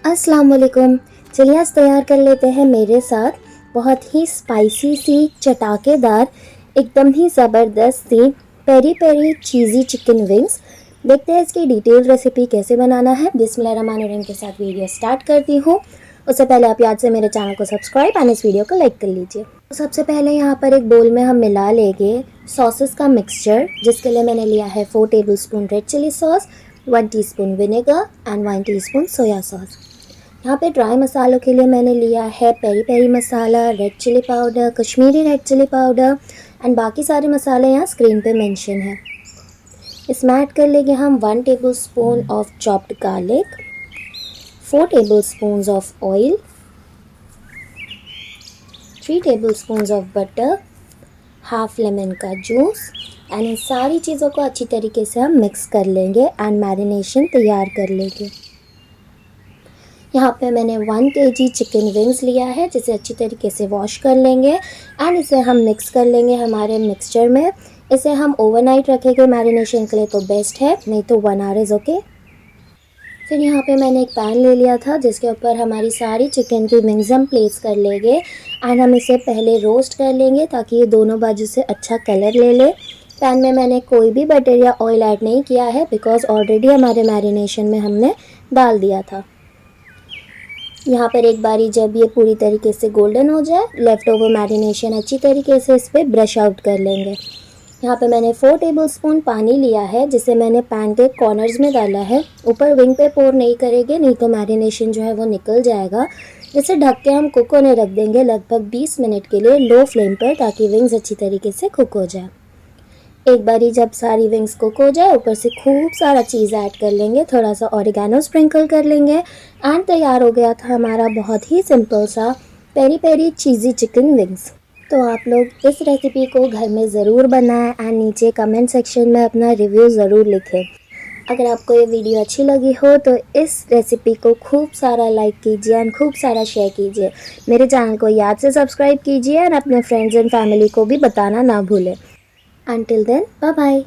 अस्सलाम वालेकुम। चलिए आज तैयार कर लेते हैं मेरे साथ बहुत ही स्पाइसी सी चटाकेदार एकदम ही ज़बरदस्त सी पेरी पेरी चीज़ी चिकन विंग्स। देखते हैं इसकी डिटेल रेसिपी कैसे बनाना है। बिस्मिल्लाहिर्रहमानिर्रहीम के साथ वीडियो स्टार्ट करती हूँ। उससे पहले आप याद से मेरे चैनल को सब्सक्राइब और इस वीडियो को लाइक कर लीजिए। तो सबसे पहले यहाँ पर एक बोल में हम मिला लेंगे सॉसेस का मिक्सचर, जिसके लिए मैंने लिया है 4 tablespoon red chilli sauce, 1 teaspoon vinegar and 1 teaspoon soya sauce. यहाँ पे ड्राई मसालों के लिए मैंने लिया है peri peri masala, red chilli powder, Kashmiri red chilli powder and बाकी सारे मसाले यहाँ स्क्रीन पे मेंशन है। इसमें ऐड कर लेंगे हम 1 tablespoon of chopped garlic, 4 tablespoon of oil, 3 tablespoon of butter, half lemon का जूस एंड इन सारी चीज़ों को अच्छी तरीके से हम मिक्स कर लेंगे एंड मैरिनेशन तैयार कर लेंगे। यहाँ पे मैंने 1 kg चिकन विंग्स लिया है, जिसे अच्छी तरीके से वॉश कर लेंगे एंड इसे हम मिक्स कर लेंगे हमारे मिक्सचर में। इसे हम ओवरनाइट रखेंगे मैरिनेशन के लिए तो बेस्ट है, नहीं तो 1 आवर इज़ ओके। फिर यहाँ पे मैंने एक पैन ले लिया था जिसके ऊपर हमारी सारी चिकन की विंग्स हम प्लेस कर लेंगे एंड हम इसे पहले रोस्ट कर लेंगे ताकि ये दोनों बाजू से अच्छा कलर ले ले। पैन में मैंने कोई भी बटर या ऑयल ऐड नहीं किया है बिकॉज़ ऑलरेडी हमारे मैरिनेशन में हमने डाल दिया था। यहाँ पर एक बारी जब ये पूरी तरीके से गोल्डन हो जाए, लेफ़्ट ओवर मैरिनेशन अच्छी तरीके से इस पर ब्रश आउट कर लेंगे। यहाँ पे मैंने 4 टेबलस्पून पानी लिया है जिसे मैंने पैन के कॉर्नर्स में डाला है। ऊपर विंग पे पोर नहीं करेंगे, नहीं तो मैरिनेशन जो है वो निकल जाएगा। इसे ढक के हम कुक होने रख देंगे लगभग 20 मिनट के लिए लो फ्लेम पर, ताकि विंग्स अच्छी तरीके से कुक हो जाए। एक बारी जब सारी विंग्स कुक हो जाए, ऊपर से खूब सारा चीज़ ऐड कर लेंगे, थोड़ा सा ऑरिगेनो स्प्रिंकल कर लेंगे एंड तैयार हो गया था हमारा बहुत ही सिंपल सा पेरी पेरी चीज़ी चिकन विंग्स। तो आप लोग इस रेसिपी को घर में ज़रूर बनाएं एंड नीचे कमेंट सेक्शन में अपना रिव्यू ज़रूर लिखें। अगर आपको ये वीडियो अच्छी लगी हो तो इस रेसिपी को खूब सारा लाइक कीजिए एंड खूब सारा शेयर कीजिए। मेरे चैनल को याद से सब्सक्राइब कीजिए और अपने फ्रेंड्स एंड फैमिली को भी बताना ना भूलें। Until then, bye bye.